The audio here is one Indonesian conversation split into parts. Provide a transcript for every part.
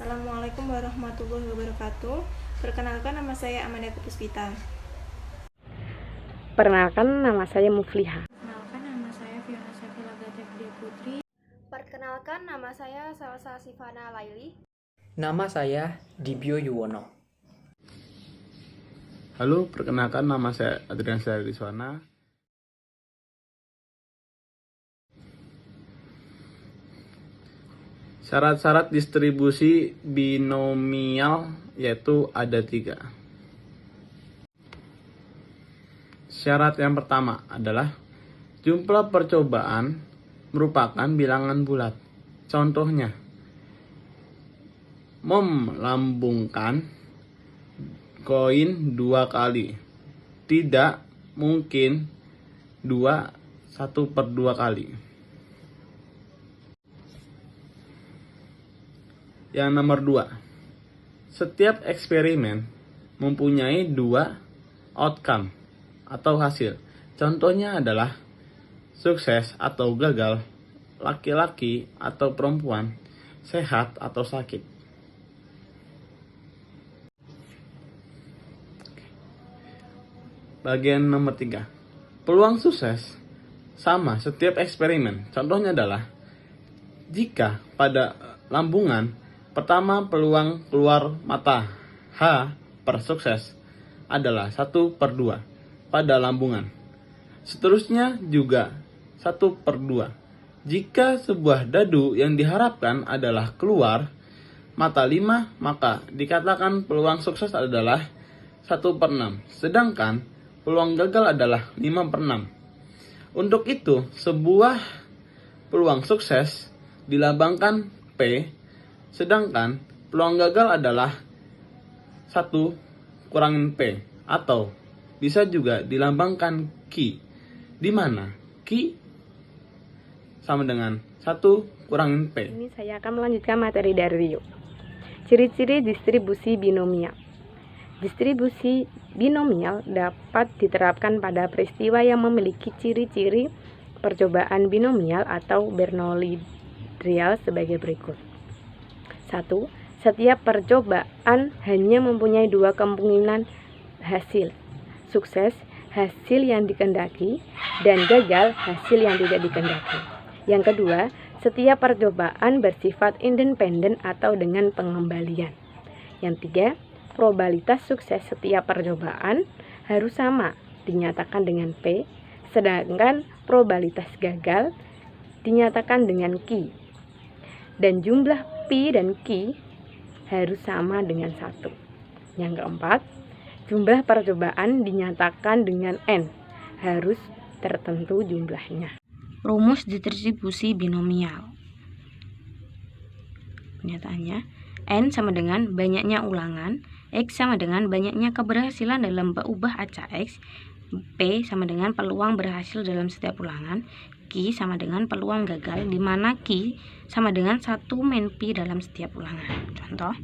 Assalamualaikum warahmatullahi wabarakatuh. Perkenalkan, nama saya Amanda Puspita. Perkenalkan, nama saya Mufliha. Perkenalkan, nama saya Fiona Safila Gatebdia Putri. Perkenalkan, nama saya Salsa Sifana Laili. Nama saya Dibyo Yuwono. Halo, perkenalkan nama saya Adrian Syahriswana. Syarat-syarat distribusi binomial yaitu ada 3. Syarat yang pertama adalah jumlah percobaan merupakan bilangan bulat. Contohnya, melambungkan koin 2 kali. Tidak mungkin 1/2 kali. Yang nomor 2, setiap eksperimen mempunyai 2 outcome atau hasil. Contohnya adalah sukses atau gagal, laki-laki atau perempuan, sehat atau sakit. Bagian nomor 3, peluang sukses sama setiap eksperimen. Contohnya adalah jika pada lambungan pertama peluang keluar mata H per sukses adalah 1/2 pada lambungan. Seterusnya juga 1/2. Jika sebuah dadu yang diharapkan adalah keluar mata 5, maka dikatakan peluang sukses adalah 1/6. Sedangkan peluang gagal adalah 5/6. Untuk itu, sebuah peluang sukses dilambangkan P, sedangkan peluang gagal adalah 1 kurangin P, atau bisa juga dilambangkan Q, di mana Q sama dengan 1 kurangin P. Ini saya akan melanjutkan materi dari Rio. Ciri-ciri distribusi binomial. Distribusi binomial dapat diterapkan pada peristiwa yang memiliki ciri-ciri percobaan binomial atau Bernoulli trial sebagai berikut. 1. Setiap percobaan hanya mempunyai 2 kemungkinan hasil. Sukses, hasil yang dikehendaki, dan gagal, hasil yang tidak dikehendaki. Yang kedua, setiap percobaan bersifat independen atau dengan pengembalian. Yang 3, probabilitas sukses setiap percobaan harus sama, dinyatakan dengan P, sedangkan probabilitas gagal dinyatakan dengan Q. Dan jumlah P dan Q harus sama dengan 1. Yang keempat, jumlah percobaan dinyatakan dengan N, harus tertentu jumlahnya. Rumus distribusi binomial. Pernyataannya, N sama dengan banyaknya ulangan, X sama dengan banyaknya keberhasilan dalam ubah acak X, P sama dengan peluang berhasil dalam setiap ulangan, Q sama dengan peluang gagal, di mana Q sama dengan 1 min P dalam setiap ulangan. Contoh,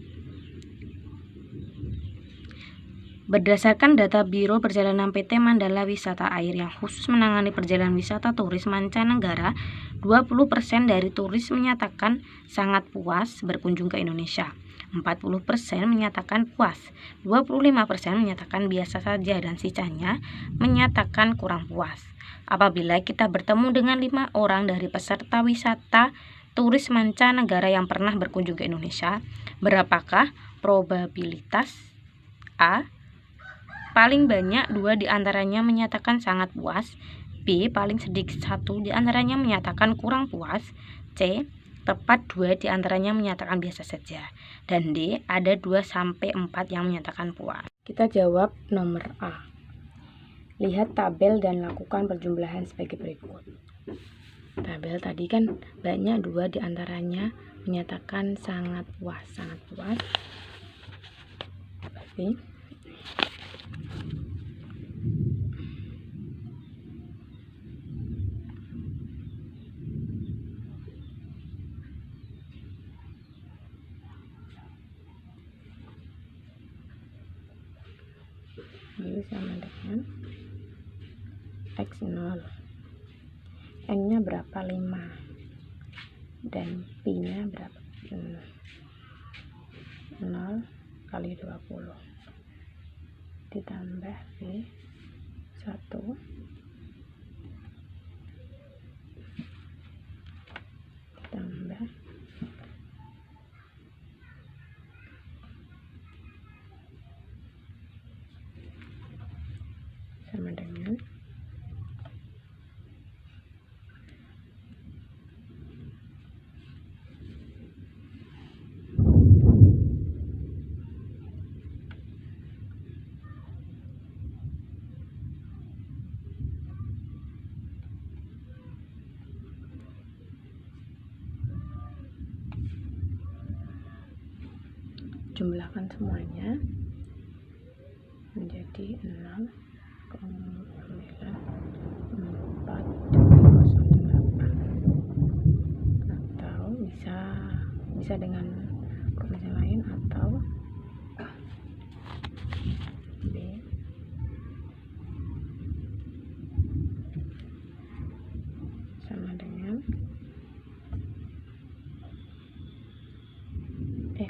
berdasarkan data Biro Perjalanan PT Mandala Wisata Air yang khusus menangani perjalanan wisata turis mancanegara, 20% dari turis menyatakan sangat puas berkunjung ke Indonesia. 40% menyatakan puas, 25% menyatakan biasa saja, dan sisanya menyatakan kurang puas. Apabila kita bertemu dengan 5 orang dari peserta wisata turis mancanegara yang pernah berkunjung ke Indonesia, berapakah probabilitas A? Paling banyak 2 diantaranya menyatakan sangat puas, B. Paling sedikit 1 diantaranya menyatakan kurang puas, C. Tepat 2 diantaranya menyatakan biasa saja, dan D. Ada 2-4 yang menyatakan puas. Kita jawab nomor A. Lihat tabel dan lakukan perjumlahan sebagai berikut. Tabel tadi kan banyak 2 diantaranya menyatakan sangat puas. Berarti ini sama dengan X0, N-nya berapa? 5, dan P-nya berapa? 0 kali 20 ditambah B 1 ditambah sama dengan jumlahkan semuanya menjadi 0,408 atau bisa dengan kombinasi lain atau B sama dengan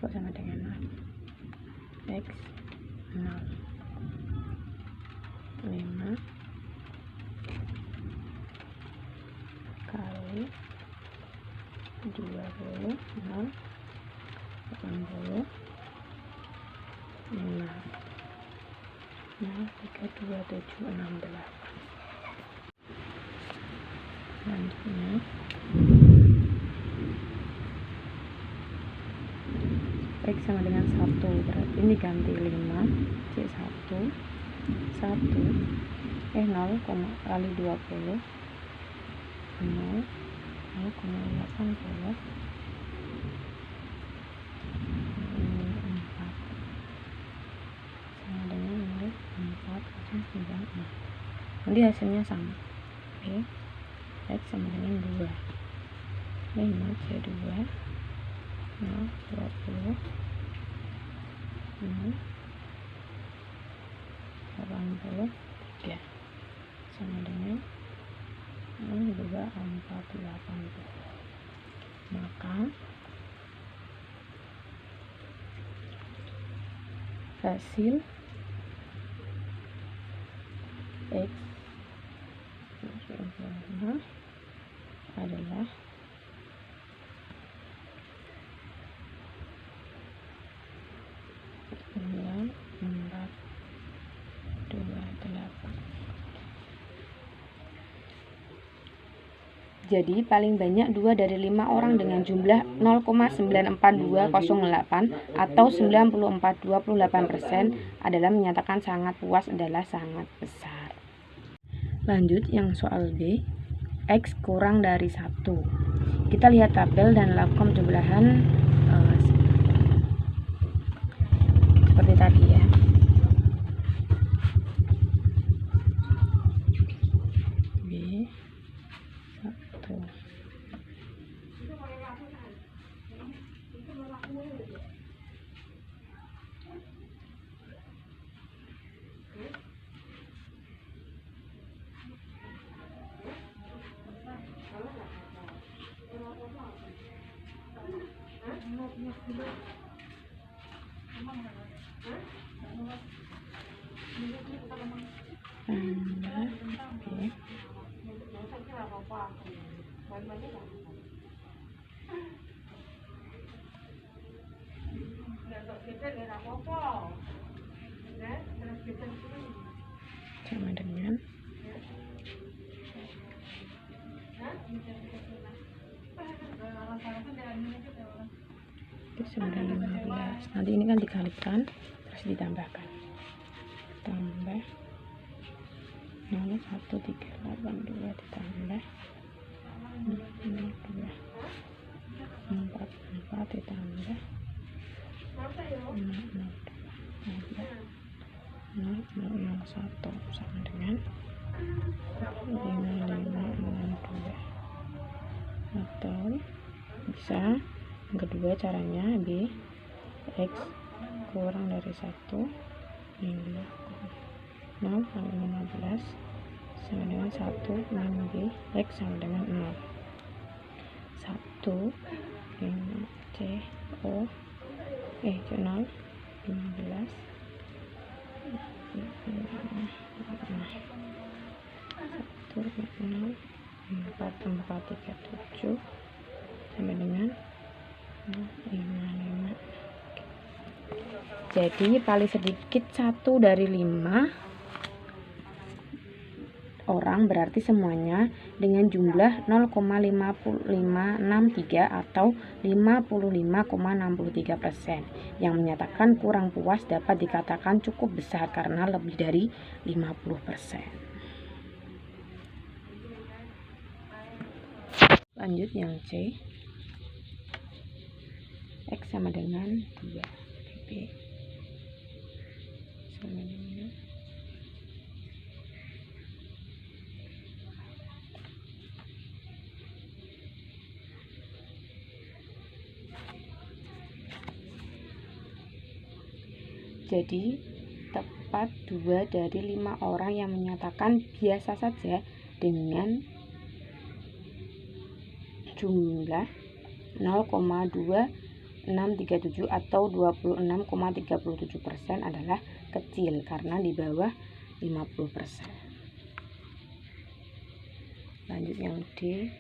kok sama dengan X 0 5 kali 20 0 80 5 0,32768. Selanjutnya X sama dengan 1, berarti ini ganti 5 C1 0 kali 20 0,80 sama dengan 0,496. Nanti hasilnya sama. Oke. X sama dengan 2 5 C2 0 20 0 83 sama dengan 0,480. Maka hasil X adalah 428. Jadi paling banyak 2 dari 5 orang dengan jumlah 0,94208 atau 94,28% adalah menyatakan sangat puas adalah sangat besar. Lanjut yang soal B, X kurang dari 1. Kita lihat tabel dan lakukan penjumlahan seperti tadi ya. B 1 sama dengan itu 915. Nanti ini kan dikalikan terus ditambahkan, tambah 01382 ditambah 02 44 ditambah 001 sama dengan 5562. Atau bisa yang kedua caranya B, X kurang dari 1 nilai 0 kali 15 sama dengan 1 min B, X sama dengan 0. 1 min C O 0 15 1 0 4 4 3 7 sampai dengan 5 5. Jadi paling sedikit 1 dari 5 orang berarti semuanya dengan jumlah 0,5563 atau 55,63%. Yang menyatakan kurang puas dapat dikatakan cukup besar karena lebih dari 50%. Lanjut yang C. X sama dengan 2. B sama dengan jadi tepat 2 dari 5 orang yang menyatakan biasa saja dengan jumlah 0,2637 atau 26,37% adalah kecil karena di bawah 50%. Lanjut yang D.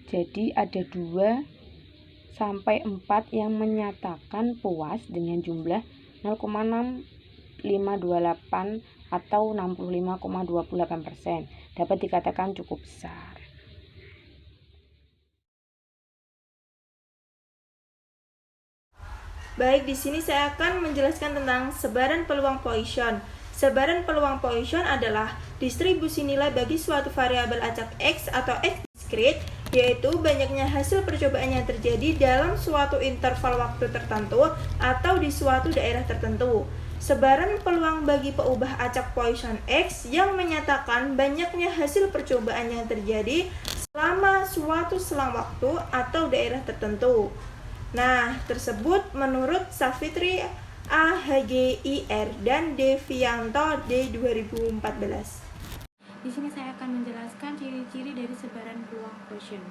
Jadi ada 2 sampai 4 yang menyatakan puas dengan jumlah 0,6528 atau 65,28%. Dapat dikatakan cukup besar. Baik, di sini saya akan menjelaskan tentang sebaran peluang Poisson. Sebaran peluang Poisson adalah distribusi nilai bagi suatu variabel acak X atau X diskrit, yaitu banyaknya hasil percobaan yang terjadi dalam suatu interval waktu tertentu atau di suatu daerah tertentu. Sebaran peluang bagi peubah acak Poisson X yang menyatakan banyaknya hasil percobaan yang terjadi selama suatu selang waktu atau daerah tertentu. Nah, tersebut menurut Savitri AHGIR dan Devianto D 2014. Di sini saya akan menjelaskan ciri-ciri dari sebaran peluang Poisson.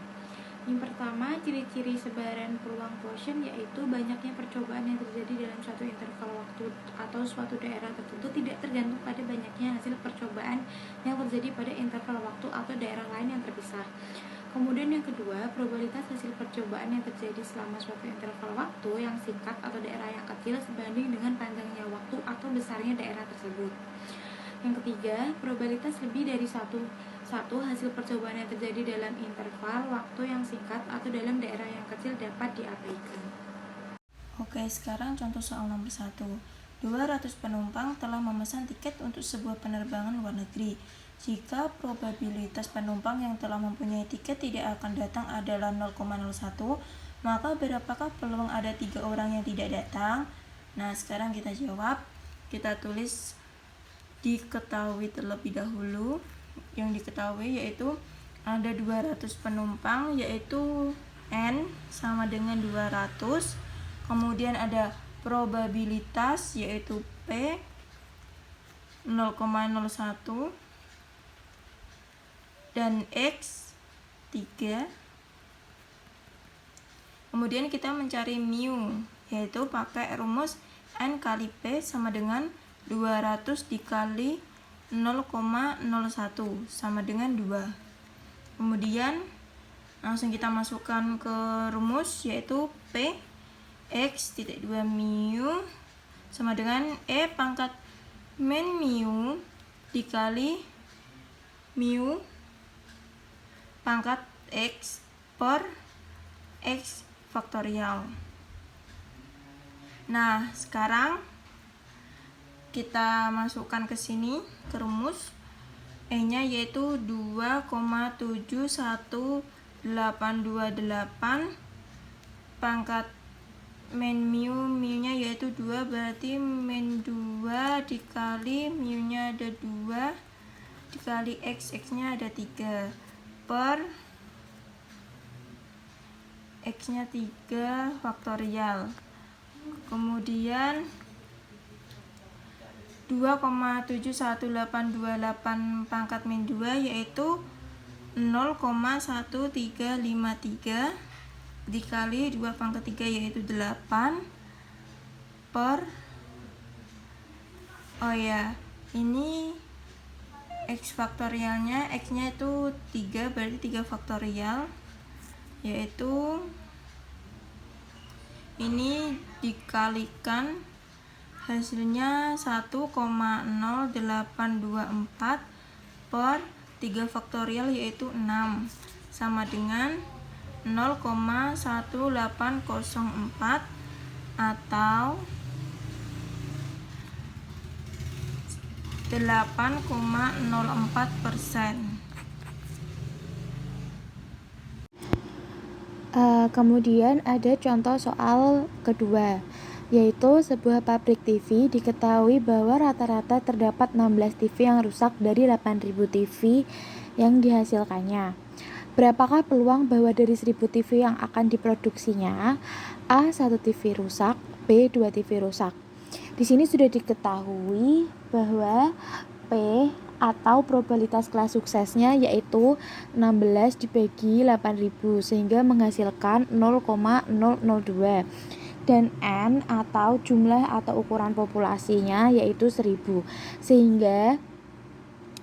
Yang pertama, ciri-ciri sebaran peluang Poisson yaitu banyaknya percobaan yang terjadi dalam suatu interval waktu atau suatu daerah tertentu tidak tergantung pada banyaknya hasil percobaan yang terjadi pada interval waktu atau daerah lain yang terpisah. Kemudian yang kedua, probabilitas hasil percobaan yang terjadi selama suatu interval waktu yang singkat atau daerah yang kecil sebanding dengan panjangnya waktu atau besarnya daerah tersebut. Yang ketiga, probabilitas lebih dari satu hasil percobaan yang terjadi dalam interval waktu yang singkat atau dalam daerah yang kecil dapat diabaikan. Oke, sekarang contoh soal nomor 1. 200 penumpang telah memesan tiket untuk sebuah penerbangan luar negeri. Jika probabilitas penumpang yang telah mempunyai tiket tidak akan datang adalah 0,01, maka berapakah peluang ada 3 orang yang tidak datang? Nah, sekarang kita jawab. Kita tulis diketahui terlebih dahulu. Yang diketahui yaitu ada 200 penumpang, yaitu N sama dengan 200. Kemudian ada probabilitas yaitu P 0,01 dan X 3. Kemudian kita mencari mu, yaitu pakai rumus N kali P sama dengan 200 dikali 0,01 sama dengan 2. Kemudian langsung kita masukkan ke rumus yaitu P X titik 2 mu sama dengan E pangkat min mu dikali mu pangkat X per X faktorial. Nah, sekarang kita masukkan ke sini ke rumus. E-nya yaitu 2,71828 pangkat min mu-nya yaitu 2, berarti min 2 dikali mu-nya ada 2 dikali x-nya ada 3 per x-nya 3 faktorial. Kemudian 2,71828 pangkat min 2 yaitu 0,1353 dikali 2 pangkat 3 yaitu 8 per ini x faktorialnya, x-nya itu 3, berarti 3 faktorial, yaitu ini dikalikan hasilnya 1,0824 per 3 faktorial yaitu 6 sama dengan 0,1804 atau 8,04%. Kemudian ada contoh soal kedua, yaitu sebuah pabrik TV diketahui bahwa rata-rata terdapat 16 TV yang rusak dari 8.000 TV yang dihasilkannya. Berapakah peluang bahwa dari 1.000 TV yang akan diproduksinya, A. 1 TV rusak, B. 2 TV rusak. Di sini sudah diketahui bahwa P atau probabilitas kelas suksesnya yaitu 16 dibagi 8.000 sehingga menghasilkan 0,002, dan N atau jumlah atau ukuran populasinya yaitu 1.000 sehingga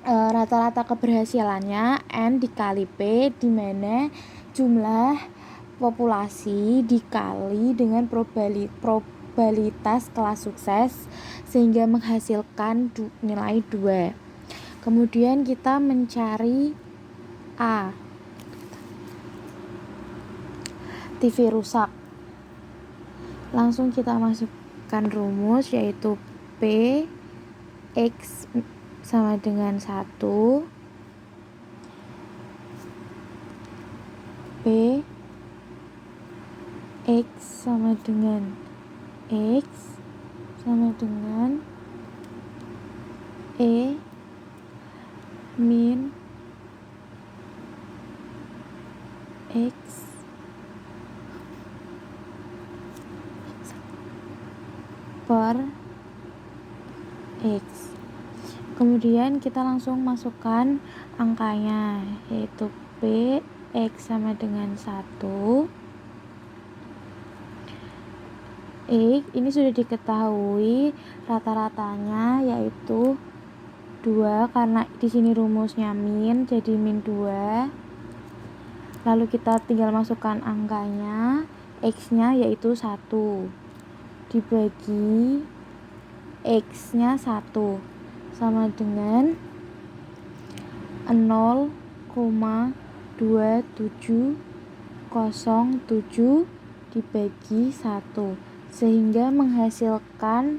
rata-rata keberhasilannya N dikali P, di mana jumlah populasi dikali dengan probabilitas kelas sukses sehingga menghasilkan nilai 2. Kemudian kita mencari A, TV rusak. Langsung kita masukkan rumus yaitu P X sama dengan 1, P X sama dengan X sama dengan E min X per X. Kemudian kita langsung masukkan angkanya yaitu P X sama dengan 1. Ini sudah diketahui rata-ratanya yaitu 2 karena di sini rumusnya min, jadi min 2. Lalu kita tinggal masukkan angkanya, x-nya yaitu 1 dibagi x-nya 1 sama dengan 0,2707 dibagi 1 sehingga menghasilkan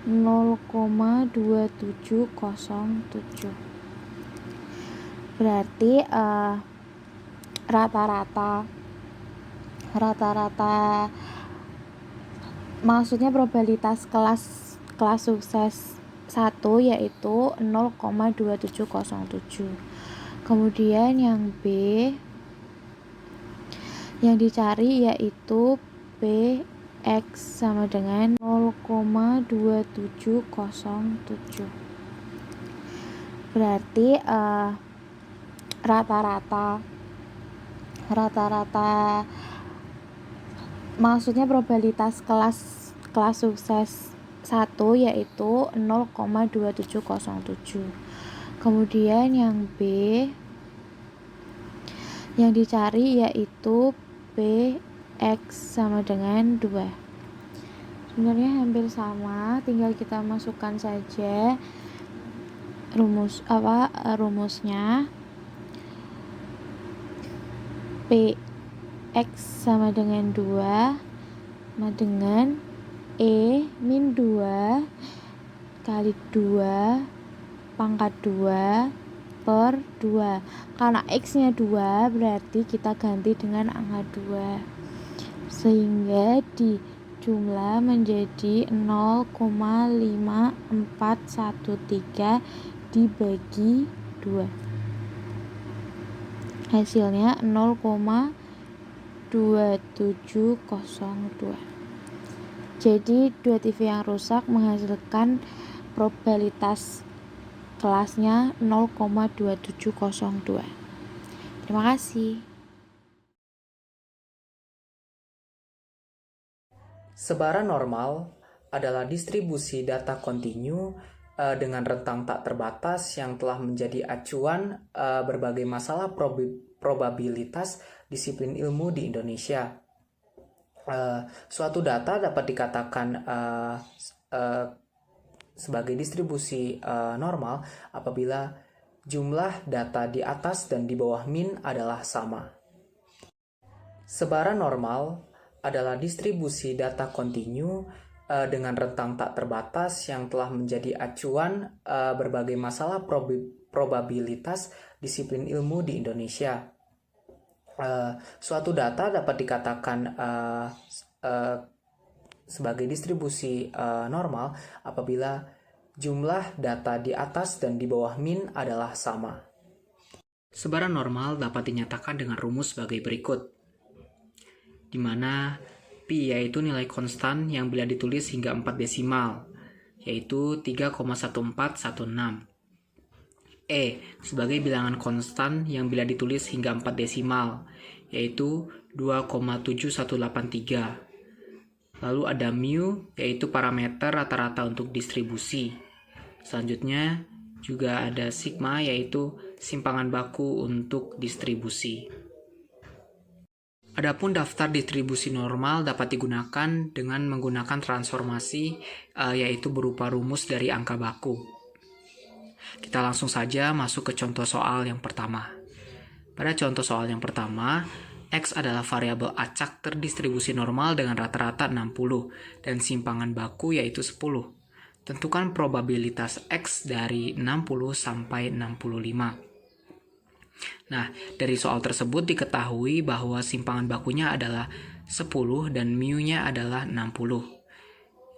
0,2707. Berarti rata-rata maksudnya probabilitas kelas sukses 1 yaitu 0,2707. Kemudian yang B yang dicari yaitu P X sama dengan 0,2707. Berarti rata-rata maksudnya probabilitas kelas sukses 1 yaitu 0,2707. Kemudian yang B yang dicari yaitu P X sama dengan 2. Sebenarnya hampir sama, tinggal kita masukkan saja rumusnya. P X sama dengan 2 sama dengan E min 2 kali 2 pangkat 2 per 2. Karena X nya 2 berarti kita ganti dengan angka 2. sehingga dijumlah menjadi 0,5413 dibagi 2. Hasilnya 0,2702. Jadi 2 TV yang rusak menghasilkan probabilitas kelasnya 0,2702. Terima kasih. Sebaran normal adalah distribusi data kontinu dengan rentang tak terbatas yang telah menjadi acuan berbagai masalah probabilitas disiplin ilmu di Indonesia. Suatu data dapat dikatakan sebagai distribusi normal apabila jumlah data di atas dan di bawah min adalah sama. Sebaran normal adalah distribusi data kontinu dengan rentang tak terbatas yang telah menjadi acuan berbagai masalah probabilitas disiplin ilmu di Indonesia. Suatu data dapat dikatakan sebagai distribusi normal apabila jumlah data di atas dan di bawah min adalah sama. Sebaran normal dapat dinyatakan dengan rumus sebagai berikut, di mana pi yaitu nilai konstan yang bila ditulis hingga 4 desimal, yaitu 3,1416. E sebagai bilangan konstan yang bila ditulis hingga 4 desimal, yaitu 2,7183. Lalu ada mu, yaitu parameter rata-rata untuk distribusi. Selanjutnya juga ada sigma, yaitu simpangan baku untuk distribusi. Adapun daftar distribusi normal dapat digunakan dengan menggunakan transformasi, yaitu berupa rumus dari angka baku. Kita langsung saja masuk ke contoh soal yang pertama. Pada contoh soal yang pertama, X adalah variabel acak terdistribusi normal dengan rata-rata 60 dan simpangan baku yaitu 10. Tentukan probabilitas X dari 60 sampai 65. Nah, dari soal tersebut diketahui bahwa simpangan bakunya adalah 10 dan mu-nya adalah 60.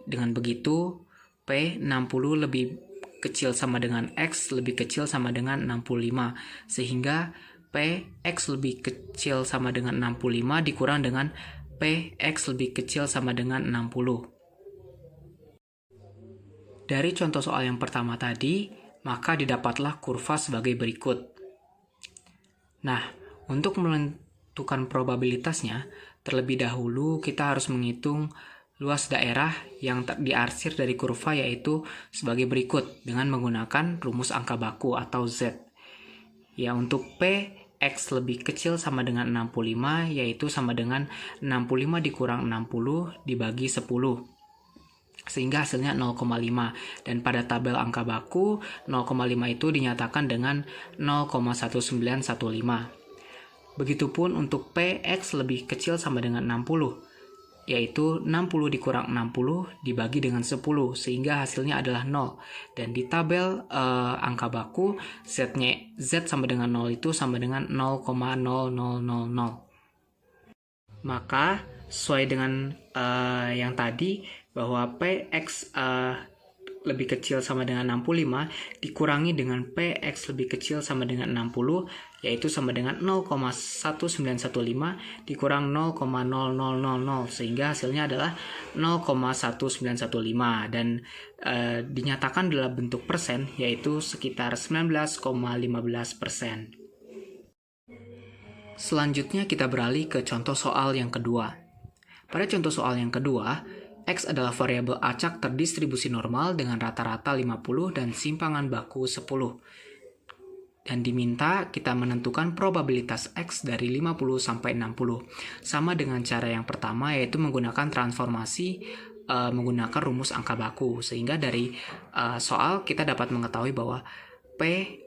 Dengan begitu, P 60 lebih kecil sama dengan X lebih kecil sama dengan 65, sehingga P X lebih kecil sama dengan 65 dikurang dengan P X lebih kecil sama dengan 60. Dari contoh soal yang pertama tadi, maka didapatlah kurva sebagai berikut. Nah, untuk menentukan probabilitasnya, terlebih dahulu kita harus menghitung luas daerah yang diarsir dari kurva yaitu sebagai berikut dengan menggunakan rumus angka baku atau Z. Ya, untuk P X lebih kecil sama dengan 65 yaitu sama dengan 65 dikurang 60 dibagi 10. Sehingga hasilnya 0,5. Dan pada tabel angka baku 0,5 itu dinyatakan dengan 0,1915. Begitupun untuk PX lebih kecil sama dengan 60, yaitu 60 dikurang 60 dibagi dengan 10, sehingga hasilnya adalah 0. Dan di tabel angka baku, Z sama dengan 0 itu sama dengan 0,0000. Maka, sesuai dengan yang tadi, bahwa PX lebih kecil sama dengan 65 dikurangi dengan PX lebih kecil sama dengan 60, yaitu sama dengan 0,1915 dikurang 0,0000, sehingga hasilnya adalah 0,1915 dan dinyatakan dalam bentuk persen, yaitu sekitar 19,15%. Selanjutnya kita beralih ke contoh soal yang kedua. Pada contoh soal yang kedua, X adalah variabel acak terdistribusi normal dengan rata-rata 50 dan simpangan baku 10. Dan diminta kita menentukan probabilitas X dari 50 sampai 60. Sama dengan cara yang pertama, yaitu menggunakan transformasi menggunakan rumus angka baku. Sehingga dari soal kita dapat mengetahui bahwa P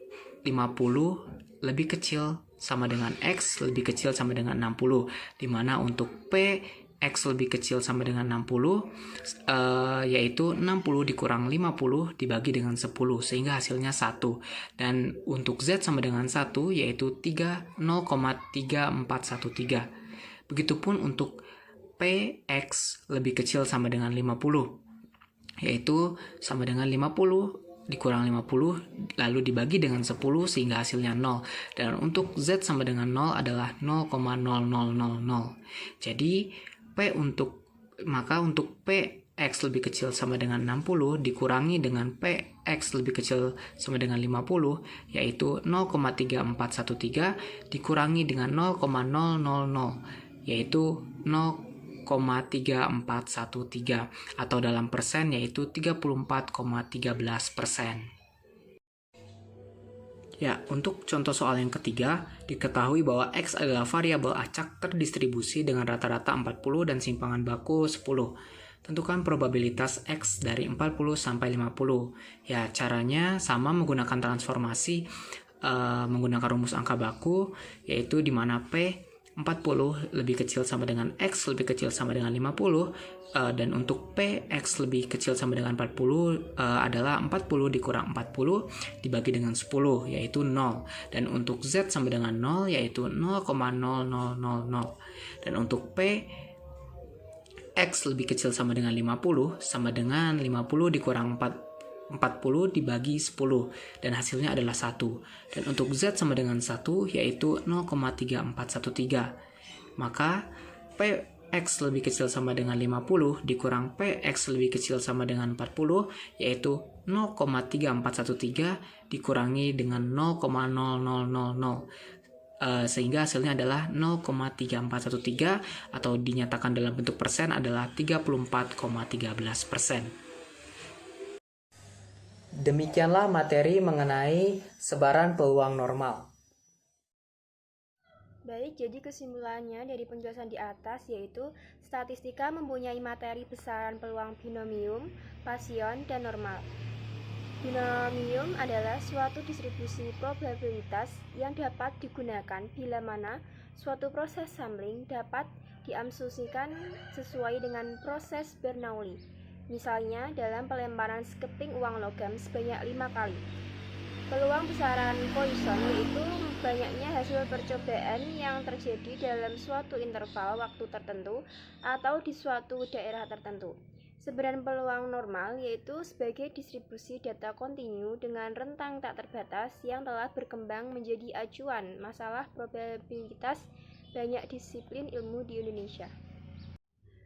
50 lebih kecil sama dengan X lebih kecil sama dengan 60. Dimana untuk P X lebih kecil sama dengan 60, yaitu 60 dikurang 50 dibagi dengan 10, sehingga hasilnya 1. Dan untuk Z sama dengan 1, yaitu 0,3413. Begitupun untuk P PX lebih kecil sama dengan 50, yaitu sama dengan 50 dikurang 50 lalu dibagi dengan 10 sehingga hasilnya 0. Dan untuk Z sama dengan 0 adalah 0,0000. Jadi maka untuk PX lebih kecil sama dengan 60 dikurangi dengan PX lebih kecil sama dengan 50, yaitu 0,3413 dikurangi dengan 0,000, yaitu 0,3413 atau dalam persen yaitu 34,13%. Ya, untuk contoh soal yang ketiga, diketahui bahwa X adalah variabel acak terdistribusi dengan rata-rata 40 dan simpangan baku 10. Tentukan probabilitas X dari 40 sampai 50. Ya, caranya sama menggunakan transformasi menggunakan rumus angka baku, yaitu di mana P 40 lebih kecil sama dengan X lebih kecil sama dengan 50, dan untuk PX lebih kecil sama dengan 40 adalah 40 dikurang 40 dibagi dengan 10, yaitu 0. Dan untuk Z sama dengan 0 yaitu 0,0000. Dan untuk PX lebih kecil sama dengan 50 sama dengan 50 dikurang 40 dibagi 10 dan hasilnya adalah 1. Dan untuk Z sama dengan 1 yaitu 0,3413. Maka PX lebih kecil sama dengan 50 dikurang PX lebih kecil sama dengan 40 yaitu 0,3413 dikurangi dengan 0,0000. Sehingga hasilnya adalah 0,3413 atau dinyatakan dalam bentuk persen adalah 34,13%. Demikianlah materi mengenai sebaran peluang normal. Baik, jadi kesimpulannya dari penjelasan di atas yaitu statistika mempunyai materi besaran peluang binomium, Poisson, dan normal. Binomium adalah suatu distribusi probabilitas yang dapat digunakan bila mana suatu proses sampling dapat diasumsikan sesuai dengan proses Bernoulli. Misalnya dalam pelemparan sekeping uang logam sebanyak 5 kali. Peluang besaran Poisson yaitu banyaknya hasil percobaan yang terjadi dalam suatu interval waktu tertentu atau di suatu daerah tertentu. Sebaran peluang normal yaitu sebagai distribusi data kontinu dengan rentang tak terbatas yang telah berkembang menjadi acuan masalah probabilitas banyak disiplin ilmu di Indonesia.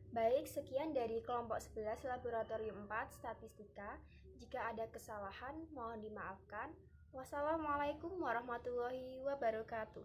Baik, sekian dari kelompok 11 laboratorium 4 statistika. Jika ada kesalahan mohon dimaafkan. Wassalamualaikum warahmatullahi wabarakatuh.